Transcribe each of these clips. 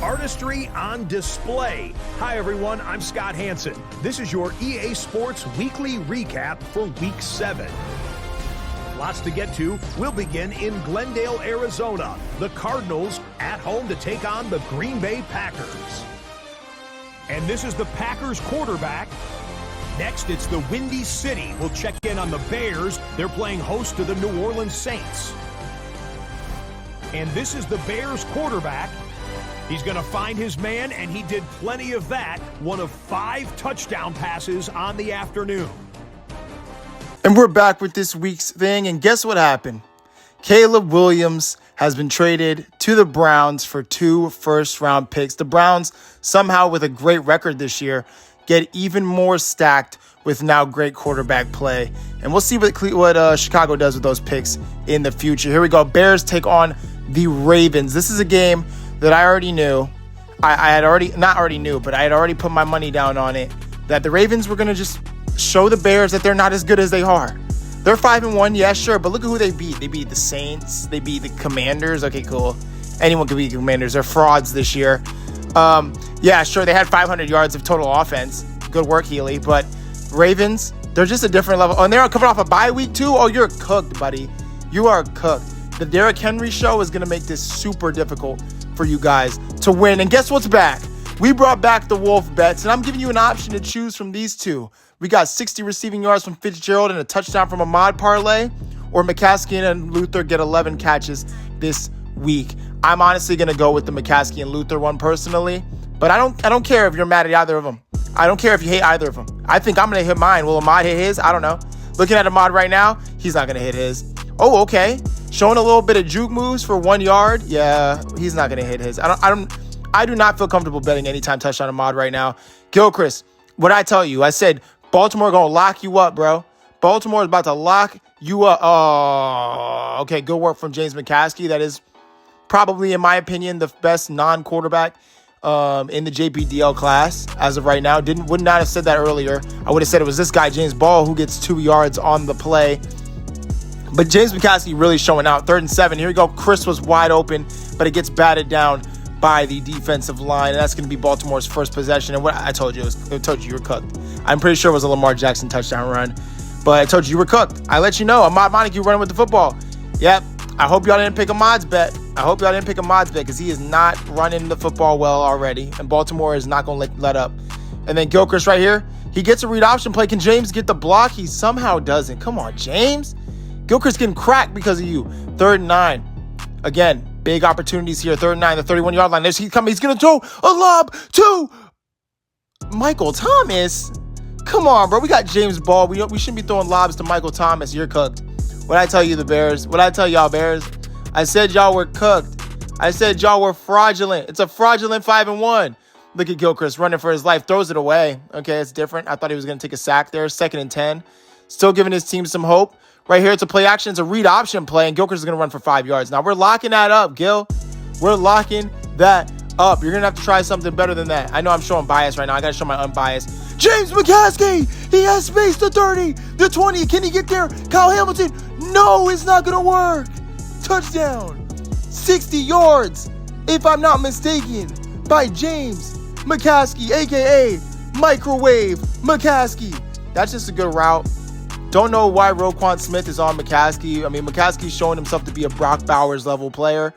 artistry on display. Hi everyone, I'm Scott Hansen. This is your EA Sports Weekly Recap for Week 7. Lots to get to. We'll begin in Glendale, Arizona. The Cardinals at home to take on the Green Bay Packers. And this is the Packers quarterback. Next, it's the Windy City. We'll check in on the Bears. They're playing host to the New Orleans Saints. And this is the Bears quarterback. He's going to find his man, and he did plenty of that. One of 5 touchdown passes on the afternoon. And we're back with this week's thing, and guess what happened? Caleb Williams has been traded to the Browns for 2 first-round picks. The Browns, somehow with a great record this year, get even more stacked with now great quarterback play. And we'll see what Chicago does with those picks in the future. Here we go. Bears take on the Ravens. This is a game that I already knew. I had already put my money down on it, that the Ravens were going to just show the Bears that they're not as good as they are. They're 5-1, yeah, sure, but look at who they beat. They beat the Saints. They beat the Commanders. Okay, cool. Anyone can beat the Commanders. They're frauds this year. Yeah, sure, they had 500 yards of total offense. Good work, Healy. But Ravens, they're just a different level. Oh, and they're coming off a bye week, too? Oh, you're cooked, buddy. You are cooked. The Derrick Henry show is going to make this super difficult for you guys to win. And guess what's back? We brought back the Wolf bets, and I'm giving you an option to choose from these two. We got 60 receiving yards from Fitzgerald and a touchdown from Ahmad parlay, or McCaskey and Luther get 11 catches this week. I'm honestly going to go with the McCaskey and Luther one personally, but I don't care if you're mad at either of them. I don't care if you hate either of them. I think I'm going to hit mine. Will Ahmad hit his? I don't know. Looking at Ahmad right now, he's not going to hit his. Oh, okay. Showing a little bit of juke moves for 1 yard. Yeah, he's not going to hit his. I do not feel comfortable betting anytime touchdown Ahmad right now. Gilchrist, what I tell you? I said Baltimore going to lock you up, bro. Baltimore is about to lock you up. Oh, okay. Good work from James McCaskey. That is probably, in my opinion, the best non-quarterback in the JPDL class as of right now. Would not have said that earlier. I would have said it was this guy, James Ball, who gets 2 yards on the play. But James McCaskey really showing out. 3rd and 7. Here we go. Chris was wide open, but it gets batted down by the defensive line, and that's going to be Baltimore's first possession. And what I told you, you were cooked. I'm pretty sure it was a Lamar Jackson touchdown run, but I told you were cooked. I let you know. Ahmad Montague running with the football. Yep. I hope y'all didn't pick Ahmad's bet. Because he is not running the football well already, and Baltimore is not going to let up. And then Gilchrist right here. He gets a read option play. Can James get the block? He somehow doesn't. Come on, James. Gilchrist getting cracked because of you. 3rd and 9. Again, big opportunities here. 3rd and 9, the 31-yard line. There's he's coming. He's going to throw a lob to Michael Thomas. Come on, bro. We got James Ball. We shouldn't be throwing lobs to Michael Thomas. You're cooked. What I tell you, the Bears? What I tell y'all, Bears? I said y'all were cooked. I said y'all were fraudulent. It's a fraudulent 5-1. Look at Gilchrist running for his life. Throws it away. Okay, it's different. I thought he was going to take a sack there. 2nd and 10. Still giving his team some hope. Right here, it's a play action. It's a read option play, and Gilchrist is going to run for 5 yards. Now, we're locking that up, Gil. We're locking that up. You're going to have to try something better than that. I know I'm showing bias right now. I got to show my unbiased. James McCaskey! He has space to 30, the 20. Can he get there? Kyle Hamilton. No, it's not going to work. Touchdown. 60 yards, if I'm not mistaken, by James McCaskey, a.k.a. Microwave McCaskey. That's just a good route. Don't know why Roquan Smith is on McCaskey. I mean, McCaskey's showing himself to be a Brock Bowers level player.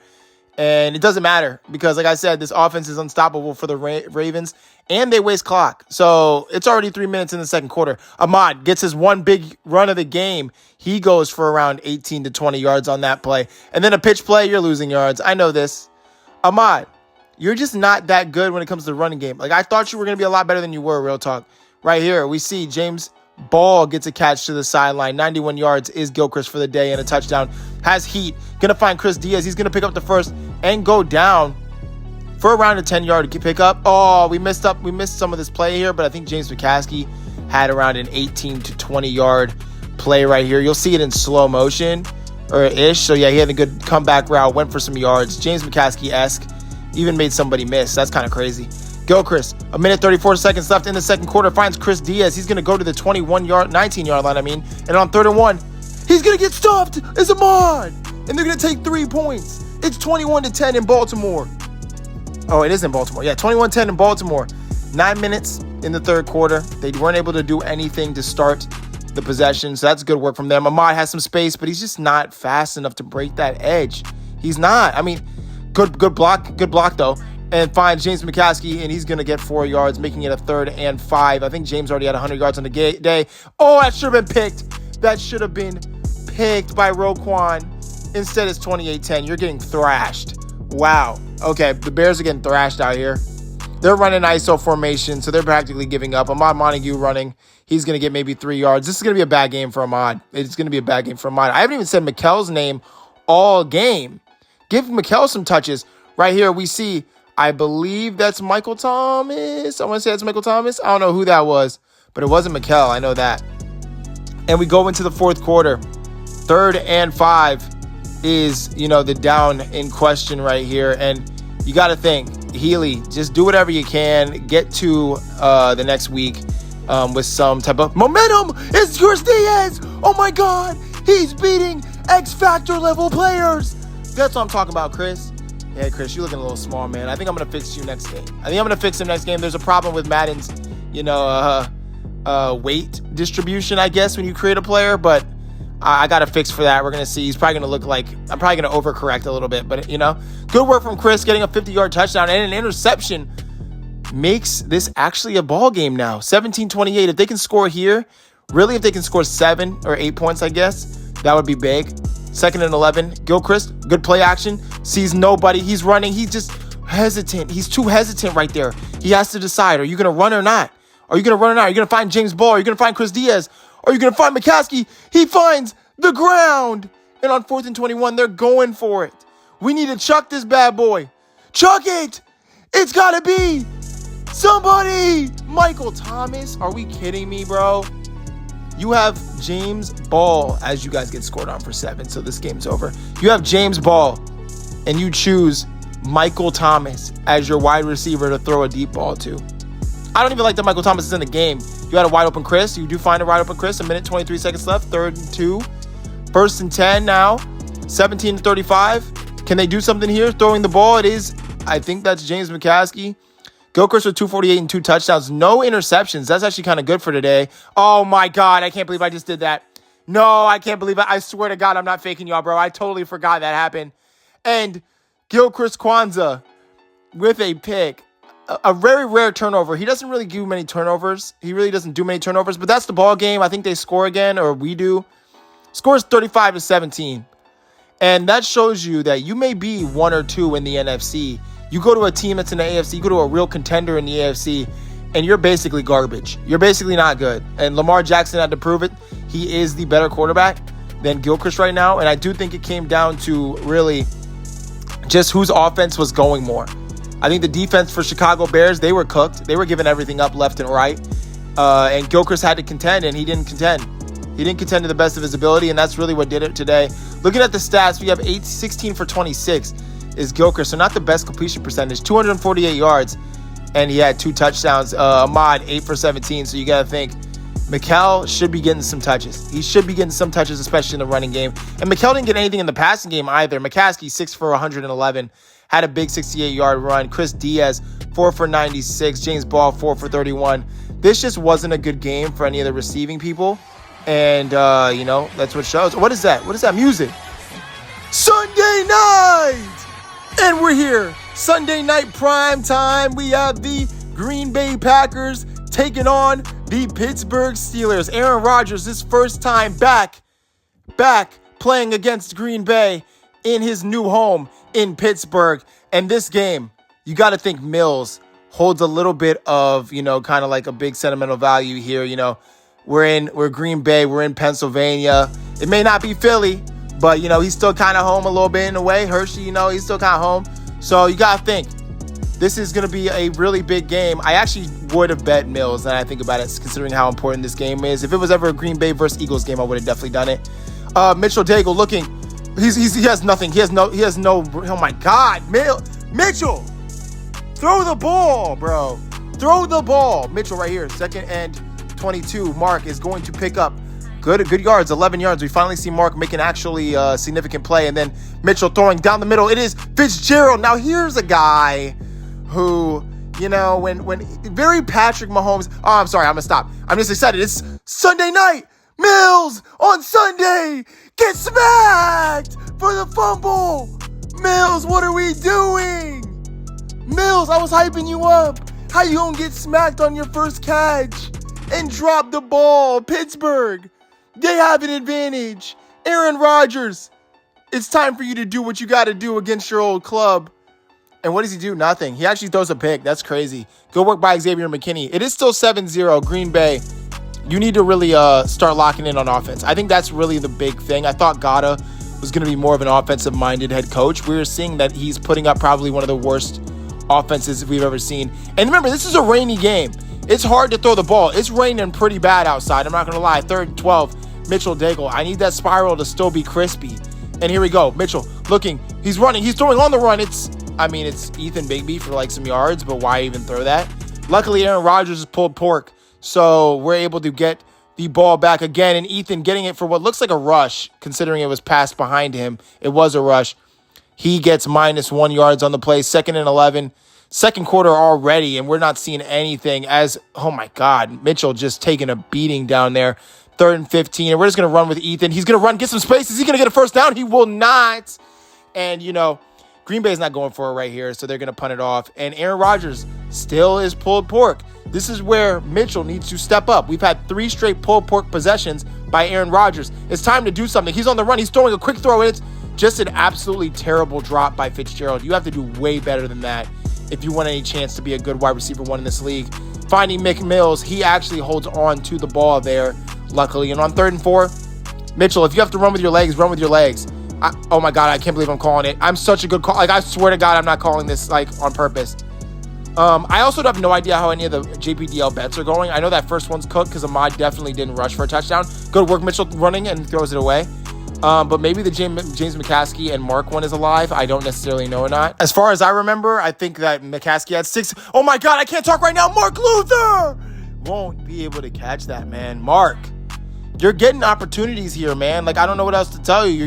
And it doesn't matter because, like I said, this offense is unstoppable for the Ravens. And they waste clock. So it's already 3 minutes in the second quarter. Ahmad gets his one big run of the game. He goes for around 18 to 20 yards on that play. And then a pitch play, you're losing yards. I know this. Ahmad, you're just not that good when it comes to the running game. Like, I thought you were going to be a lot better than you were, real talk. Right here, we see James Ball gets a catch to the sideline. 91 yards is Gilchrist for the day and a touchdown. Has heat. Going to find Chris Diaz. He's going to pick up the first and go down for around a 10-yard pickup. Oh, we missed some of this play here, but I think James McCaskey had around an 18 to 20-yard play right here. You'll see it in slow motion or ish. So, yeah, he had a good comeback route, went for some yards. James McCaskey-esque. Even made somebody miss. That's kind of crazy. Gilchrist, a minute 34 seconds left in the second quarter, finds Chris Diaz. He's going to go to the 19-yard line, and on 3rd and 1, he's going to get stuffed. It's Ahmad, and they're going to take 3 points. It's 21-10 in Baltimore. Oh, it is in Baltimore. Yeah, 21-10 in Baltimore. 9 minutes in the third quarter. They weren't able to do anything to start the possession, so that's good work from them. Ahmad has some space, but he's just not fast enough to break that edge. He's not. I mean, good block though. And finds James McCaskey, and he's going to get 4 yards, making it a 3rd and 5. I think James already had 100 yards on the day. Oh, that should have been picked. That should have been picked by Roquan. Instead, it's 28-10. You're getting thrashed. Wow. Okay, the Bears are getting thrashed out here. They're running ISO formation, so they're practically giving up. Ahmad Montague running. He's going to get maybe 3 yards. This is going to be a bad game for Ahmad. It's going to be a bad game for Ahmad. I haven't even said Mikel's name all game. Give Mikel some touches. Right here, we see... I believe that's Michael Thomas. I want to say that's Michael Thomas. I don't know who that was, but it wasn't Mikel. I know that. And we go into the fourth quarter. 3rd and 5 is, the down in question right here. And you got to think, Healy, just do whatever you can. Get to the next week with some type of momentum. It's Chris Diaz. Oh, my God. He's beating X Factor level players. That's what I'm talking about, Chris. Yeah, Chris, you're looking a little small, man. I think I'm going to fix you next game. There's a problem with Madden's, weight distribution, I guess, when you create a player. But I got a fix for that. We're going to see. He's probably going to look like, I'm probably going to overcorrect a little bit. But, good work from Chris getting a 50-yard touchdown and an interception makes this actually a ball game now. 17-28. If they can score here, really, if they can score 7 or 8 points, I guess, that would be big. 2nd and 11. Gilchrist, good play action. Sees nobody. He's running. He's just hesitant. He's too hesitant right there. He has to decide, are you going to run or not? Are you going to find James Ball? Are you going to find Chris Diaz? Are you going to find McCaskey? He finds the ground. And on 4th and 21, they're going for it. We need to chuck this bad boy. Chuck it. It's got to be somebody. Michael Thomas. Are we kidding me, bro? You have James Ball as you guys get scored on for 7, so this game's over. You have James Ball, and you choose Michael Thomas as your wide receiver to throw a deep ball to. I don't even like that Michael Thomas is in the game. You had a wide open Chris. You do find a wide open Chris. 1 minute, 23 seconds left. 3rd and 2. 1st and 10 now. 17-35. Can they do something here? Throwing the ball. It is, I think that's James McCaskey. Gilchrist with 248 and 2 touchdowns. No interceptions. That's actually kind of good for today. Oh, my God. I can't believe I just did that. No, I can't believe it. I swear to God, I'm not faking y'all, bro. I totally forgot that happened. And Gilchrist Kwanzaa with a pick. A very rare turnover. He doesn't really do many turnovers. But that's the ball game. I think they score again, or we do. Scores 35-17. And that shows you that you may be 1 or 2 in the NFC. You go to a team that's in the AFC, you go to a real contender in the AFC, and you're basically garbage. You're basically not good. And Lamar Jackson had to prove it. He is the better quarterback than Gilchrist right now. And I do think it came down to really just whose offense was going more. I think the defense for Chicago Bears, they were cooked. They were giving everything up left and right. And Gilchrist had to contend, and he didn't contend. He didn't contend to the best of his ability, and that's really what did it today. Looking at the stats, we have 16 for 26 is Gilchrist, so not the best completion percentage. 248 yards, and he had 2 touchdowns. Ahmad, 8 for 17, so you got to think Mikel should be getting some touches. He should be getting some touches, especially in the running game. And Mikel didn't get anything in the passing game either. McCaskey, 6 for 111, had a big 68-yard run. Chris Diaz, 4 for 96. James Ball, 4 for 31. This just wasn't a good game for any of the receiving people. And, that's what shows. What is that? What is that music? Sunday night! And we're here. Sunday night prime time. We have the Green Bay Packers taking on the Pittsburgh Steelers. Aaron Rodgers, his first time back playing against Green Bay in his new home in Pittsburgh. And this game, you got to think Mills holds a little bit of, kind of like a big sentimental value here. We're Green Bay, we're in Pennsylvania. It may not be Philly, but, he's still kind of home a little bit in a way. Hershey, he's still kind of home. So you got to think, this is going to be a really big game. I actually would have bet Mills, and I think about it, considering how important this game is. If it was ever a Green Bay versus Eagles game, I would have definitely done it. Mitchell Daigle looking, he has nothing. He has no, oh my God, Mitchell, throw the ball, bro. Throw the ball. Mitchell right here, 2nd and 22. Mark is going to pick up good yards, 11 yards. We finally see Mark make an actually significant play. And then Mitchell throwing down the middle. It is Fitzgerald. Now here's a guy who, you know, when very Patrick Mahomes. Oh, I'm sorry. I'm going to stop. I'm just excited. It's Sunday night. Mills on Sunday gets smacked for the fumble. Mills, what are we doing? Mills, I was hyping you up. How you gonna get smacked on your first catch and drop the ball? Pittsburgh, they have an advantage. Aaron Rodgers, it's time for you to do what you got to do against your old club. And what does he do? Nothing. He actually throws a pick. That's crazy. Good work by Xavier McKinney. It is still 7-0. Green Bay, you need to really start locking in on offense. I think that's really the big thing. I thought Gata was going to be more of an offensive-minded head coach. We're seeing that he's putting up probably one of the worst offenses we've ever seen. And remember, this is a rainy game. It's hard to throw the ball. It's raining pretty bad outside. I'm not going to lie. 3rd and 12, Mitchell Daigle. I need that spiral to still be crispy. And here we go. Mitchell looking. He's running. He's throwing on the run. It's Ethan Bigby for like some yards, but why even throw that? Luckily, Aaron Rodgers has pulled pork, so we're able to get the ball back again. And Ethan getting it for what looks like a rush, considering it was passed behind him. It was a rush. He gets -1 yards on the play. 2nd and 11. Second quarter already, and we're not seeing anything as, oh my God, Mitchell just taking a beating down there. 3rd and 15, and we're just going to run with Ethan. He's going to run, get some space. Is he going to get a first down? He will not. And, you know, Green Bay's not going for it right here, so they're going to punt it off. And Aaron Rodgers still is pulled pork. This is where Mitchell needs to step up. We've had 3 straight pulled pork possessions by Aaron Rodgers. It's time to do something. He's on the run. He's throwing a quick throw, and it's just an absolutely terrible drop by Fitzgerald. You have to do way better than that if you want any chance to be a good wide receiver one in this league. Finding Mick Mills, he actually holds on to the ball there, luckily. And on 3rd and 4, Mitchell, if you have to run with your legs, run with your legs. Oh my God, I can't believe I'm calling it. I'm such a good call. Like, I swear to God, I'm not calling this like on purpose. I also have no idea how any of the JPDL bets are going. I know that first one's cooked because Ahmad definitely didn't rush for a touchdown. Good work, Mitchell running and throws it away. But maybe the James McCaskey and Mark one is alive. I don't necessarily know or not. As far as I remember, I think that McCaskey had 6. Oh my God, I can't talk right now. Mark Luther won't be able to catch that, man. Mark, you're getting opportunities here, man. Like, I don't know what else to tell you. You're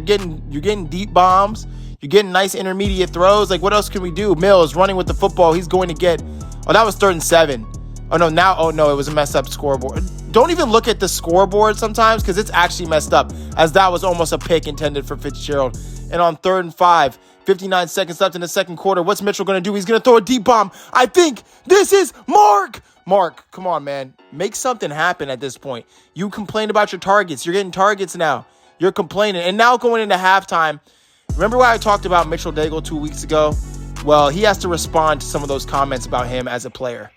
getting deep bombs. You're getting nice intermediate throws. Like, what else can we do? Mills running with the football. He's going to get, oh, that was 3rd and 7. Oh no, it was a messed up scoreboard. Don't even look at the scoreboard sometimes because it's actually messed up, as that was almost a pick intended for Fitzgerald. And on 3rd and 5, 59 seconds left in the second quarter, what's Mitchell going to do? He's going to throw a deep bomb. I think this is Mark. Mark, come on, man. Make something happen at this point. You complained about your targets. You're getting targets now. You're complaining. And now going into halftime, remember what I talked about Mitchell Daigle 2 weeks ago? Well, he has to respond to some of those comments about him as a player.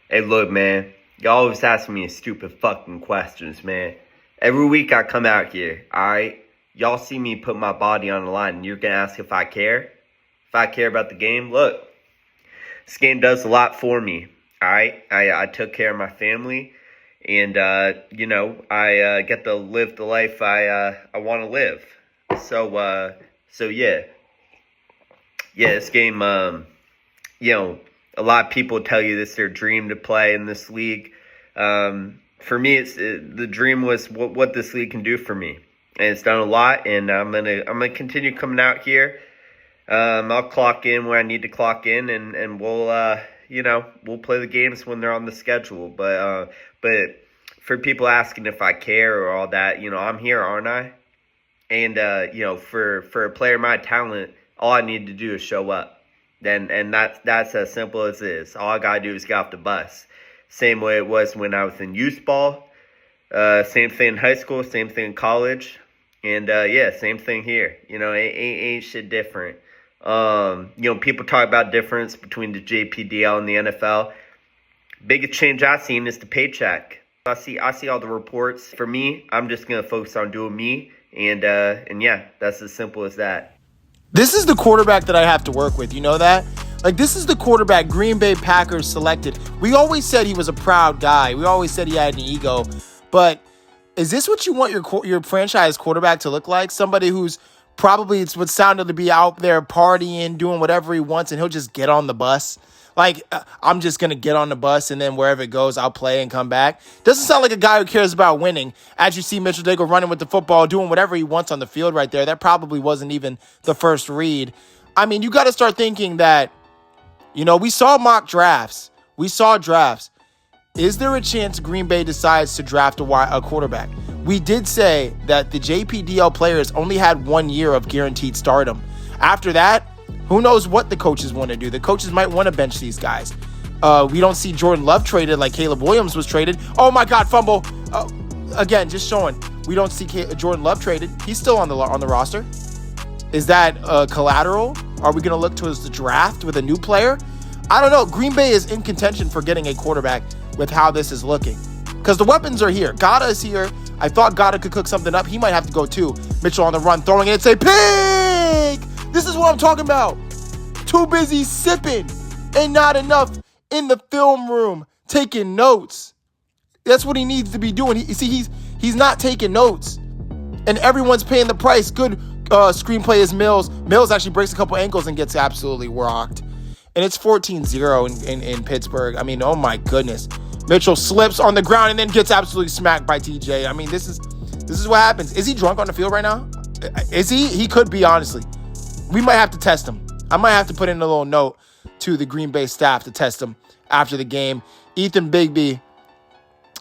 Hey, look, man. Y'all always ask me stupid fucking questions, man. Every week I come out here, alright? Y'all see me put my body on the line, and you're gonna ask if I care? If I care about the game? Look, this game does a lot for me, alright? I took care of my family, and, I get to live the life I want to live. So yeah. Yeah, this game, a lot of people tell you this is their dream to play in this league. For me, the dream was what this league can do for me, and it's done a lot. And I'm gonna continue coming out here. I'll clock in where I need to clock in, and we'll play the games when they're on the schedule. But for people asking if I care or all that, I'm here, aren't I? And for a player my talent, all I need to do is show up. And that's as simple as it is. All I gotta do is get off the bus. Same way it was when I was in youth ball. Same thing in high school. Same thing in college. And same thing here. Ain't shit different. People talk about difference between the JPDL and the NFL. Biggest change I've seen is the paycheck. I see all the reports. For me, I'm just gonna focus on doing me. And that's as simple as that. This is the quarterback that I have to work with. You know that? Like, this is the quarterback Green Bay Packers selected. We always said he was a proud guy. We always said he had an ego. But is this what you want your franchise quarterback to look like? Somebody who's probably, it's what sounded to be out there partying, doing whatever he wants, and he'll just get on the bus. Like, I'm just going to get on the bus, and then wherever it goes, I'll play and come back. Doesn't sound like a guy who cares about winning. As you see Mitchell Daigle running with the football, doing whatever he wants on the field right there. That probably wasn't even the first read. I mean, you got to start thinking that We saw mock drafts. We saw drafts. Is there a chance Green Bay decides to draft a quarterback? We did say that the JPDL players only had 1 year of guaranteed stardom. After that, who knows what the coaches want to do. The coaches might want to bench these guys. We don't see Jordan Love traded like Caleb Williams was traded. Oh my God, fumble. Again, just showing. We don't see Jordan Love traded. He's still on the roster. Is that collateral? Are we going to look towards the draft with a new player? I don't know. Green Bay is in contention for getting a quarterback with how this is looking. Because the weapons are here. Gata is here. I thought Gata could cook something up. He might have to go too. Mitchell on the run, throwing it. It's a pick! This is what I'm talking about. Too busy sipping and not enough in the film room taking notes. That's what he needs to be doing. He's not taking notes. And everyone's paying the price. Good screenplay is Mills. Mills actually breaks a couple ankles and gets absolutely rocked. And it's 14-0 in Pittsburgh. I mean, oh my goodness. Mitchell slips on the ground and then gets absolutely smacked by TJ. I mean, this is what happens. Is he drunk on the field right now? Is he? He could be, honestly. We might have to test him. I might have to put in a little note to the Green Bay staff to test him after the game. Ethan Bigbie,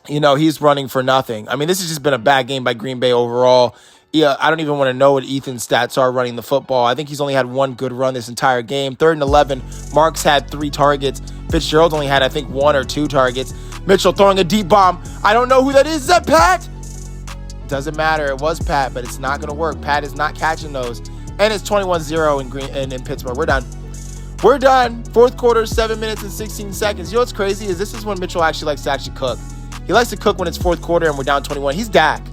he's running for nothing. I mean, this has just been a bad game by Green Bay overall. Yeah, I don't even want to know what Ethan's stats are running the football. I think he's only had one good run this entire game. 3rd and 11. Marks had 3 targets. Fitzgerald only had, I think, 1 or 2 targets. Mitchell throwing a deep bomb. I don't know who that is. Is that Pat? Doesn't matter. It was Pat, but it's not going to work. Pat is not catching those. And it's 21-0 in Pittsburgh. We're done. We're done. 4th quarter, 7 minutes and 16 seconds. You know what's crazy is this is when Mitchell actually likes to cook. He likes to cook when it's 4th quarter and we're down 21. He's Dak.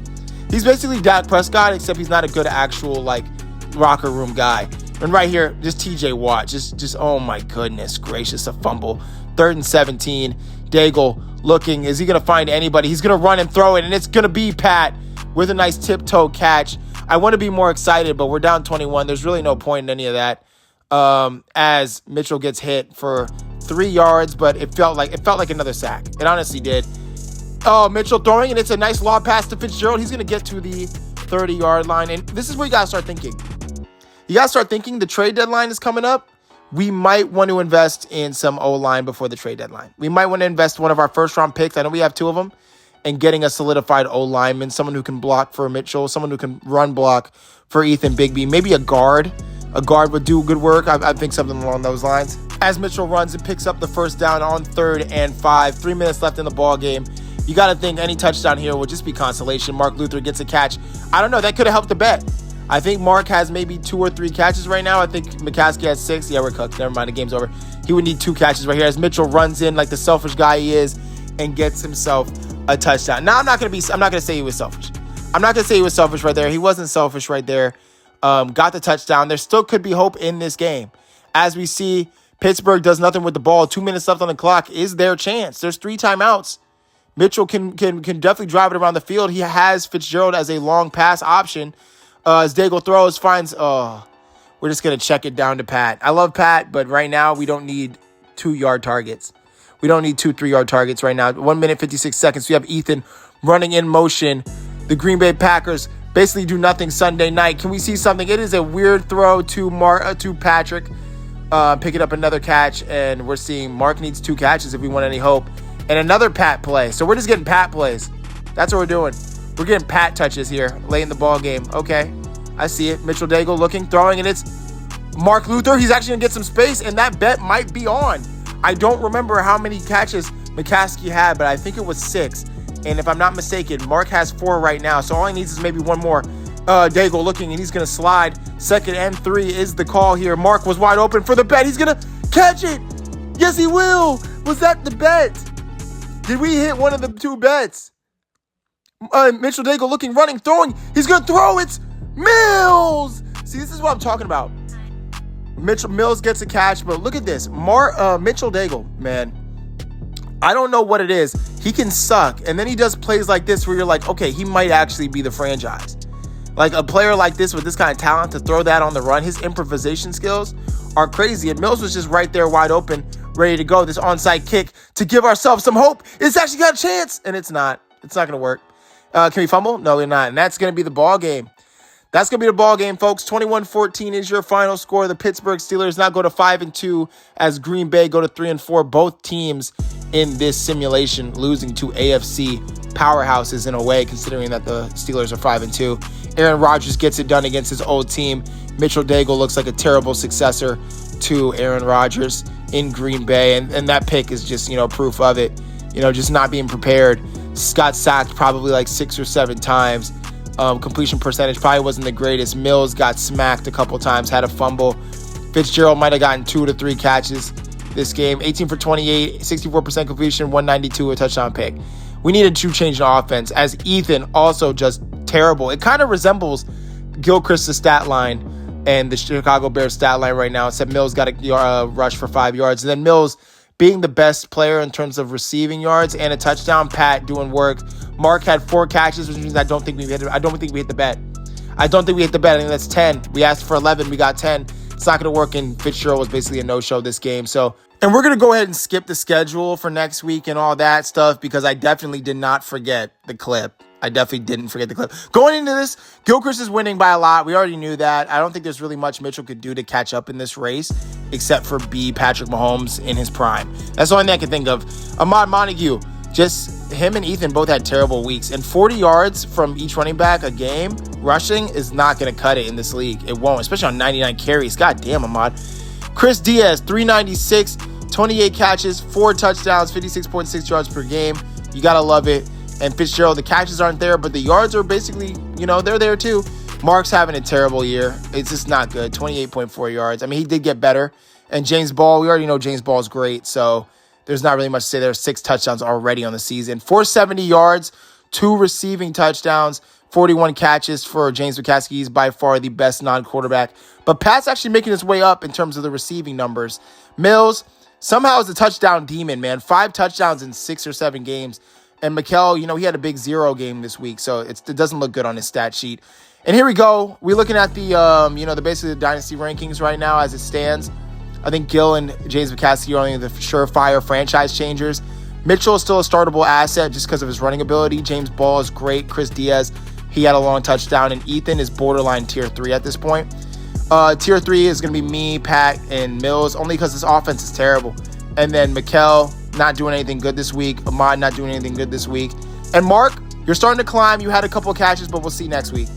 He's basically Dak Prescott, except he's not a good actual, locker room guy. And right here, just TJ Watt. Just oh my goodness gracious, a fumble. 3rd and 17. Daigle looking. Is he going to find anybody? He's going to run and throw it, and it's going to be Pat with a nice tiptoe catch. I want to be more excited, but we're down 21. There's really no point in any of that. As Mitchell gets hit for 3 yards, but it felt like another sack. It honestly did. Oh, Mitchell throwing, and it's a nice lob pass to Fitzgerald. He's going to get to the 30-yard line, and this is where you got to start thinking. You got to start thinking the trade deadline is coming up. We might want to invest in some O-line before the trade deadline. We might want to invest one of our first-round picks. I know we have 2 of them, and getting a solidified O-lineman, someone who can block for Mitchell, someone who can run block for Ethan Bigbie, maybe a guard. A guard would do good work. I think something along those lines. As Mitchell runs and picks up the first down on 3rd and 5, 3 minutes left in the ball game. You got to think any touchdown here will just be consolation. Mark Luther gets a catch. I don't know. That could have helped the bet. I think Mark has maybe 2 or 3 catches right now. I think McCaskey has 6. Yeah, we're cooked. Never mind. The game's over. He would need 2 catches right here as Mitchell runs in like the selfish guy he is and gets himself a touchdown. Now, I'm not going to say he was selfish. I'm not going to say he was selfish right there. He wasn't selfish right there. Got the touchdown. There still could be hope in this game. As we see, Pittsburgh does nothing with the ball. 2 minutes left on the clock is their chance. There's 3 timeouts. Mitchell can definitely drive it around the field. He has Fitzgerald as a long pass option. As Daigle throws, finds, we're just going to check it down to Pat. I love Pat, but right now we don't need 2-yard targets. We don't need 2 3-yard targets right now. 1 minute, 56 seconds. We have Ethan running in motion. The Green Bay Packers basically do nothing Sunday night. Can we see something? It is a weird throw to Patrick. Picking up another catch, and we're seeing Mark needs 2 catches if we want any hope. And another Pat play. So we're just getting Pat plays. That's what we're doing. We're getting Pat touches here late in the ball game. Okay, I see it. Mitchell Daigle looking, throwing, and it's Mark Luther. He's actually going to get some space, and that bet might be on. I don't remember how many catches McCaskey had, but I think it was 6. And if I'm not mistaken, Mark has 4 right now. So all he needs is maybe 1 more. Daigle looking, and he's going to slide. 2nd and 3 is the call here. Mark was wide open for the bet. He's going to catch it. Yes, he will. Was that the bet? Did we hit one of the 2 bets? Mitchell Daigle looking, running, throwing. He's going to throw. It's Mills. See, this is what I'm talking about. Mills gets a catch, but look at this. Mitchell Daigle, man. I don't know what it is. He can suck. And then he does plays like this where you're like, okay, he might actually be the franchise. Like a player like this with this kind of talent to throw that on the run, his improvisation skills are crazy. And Mills was just right there wide open, ready to go. This onside kick to give ourselves some hope. It's actually got a chance. And it's not. It's not going to work. Can we fumble? No, we're not. And that's going to be the ball game. That's going to be the ball game, folks. 21-14 is your final score. The Pittsburgh Steelers now go to 5-2 as Green Bay go to 3-4. Both teams in this simulation losing to AFC powerhouses in a way, considering that the Steelers are 5-2. Aaron Rodgers gets it done against his old team. Mitchell Daigle looks like a terrible successor to Aaron Rodgers in Green Bay, and that pick is just, proof of it. Just not being prepared. Got sacked probably like 6 or 7 times. Completion percentage probably wasn't the greatest. Mills got smacked a couple times, had a fumble. Fitzgerald might have gotten 2 to 3 catches this game. 18 for 28, 64% completion, 192, a touchdown pick. We needed to change the offense, as Ethan also just terrible. It kind of resembles Gilchrist's stat line and the Chicago Bears stat line right now, except Mills got a rush for 5 yards. And then Mills being the best player in terms of receiving yards and a touchdown. Pat doing work. Mark had 4 catches, which means I don't think we hit the bet. I don't think we hit the bet. I think that's 10. We asked for 11. We got 10. It's not going to work, and Fitzgerald was basically a no-show this game. And we're going to go ahead and skip the schedule for next week and all that stuff, because I definitely did not forget the clip. Going into this, Gilchrist is winning by a lot. We already knew that. I don't think there's really much Mitchell could do to catch up in this race, except for be Patrick Mahomes in his prime. That's the only thing I can think of. Ahmad Montague, just him and Ethan both had terrible weeks. And 40 yards from each running back a game, rushing, is not going to cut it in this league. It won't, especially on 99 carries. God damn, Ahmad. Chris Diaz, 396, 28 catches, 4 touchdowns, 56.6 yards per game. You got to love it. And Fitzgerald, the catches aren't there, but the yards are basically, they're there too. Mark's having a terrible year. It's just not good. 28.4 yards. I mean, he did get better. And James Ball, we already know James Ball is great, so there's not really much to say. There's 6 touchdowns already on the season. 470 yards, 2 receiving touchdowns, 41 catches for James McCaskey. He's by far the best non-quarterback. But Pat's actually making his way up in terms of the receiving numbers. Mills somehow is a touchdown demon, man. 5 touchdowns in 6 or 7 games. And Mikel, he had a big 0 game this week, so it doesn't look good on his stat sheet. And here we go. We're looking at the basically the dynasty rankings right now as it stands. I think Gill and James McCaskey are only the surefire franchise changers. Mitchell is still a startable asset just because of his running ability. James Ball is great. Chris Diaz, he had a long touchdown. And Ethan is borderline tier 3 at this point. Tier 3 is going to be me, Pat, and Mills, only because this offense is terrible. And then Mikel, not doing anything good this week. Ahmad not doing anything good this week. And Mark, you're starting to climb. You had a couple of catches, but we'll see next week.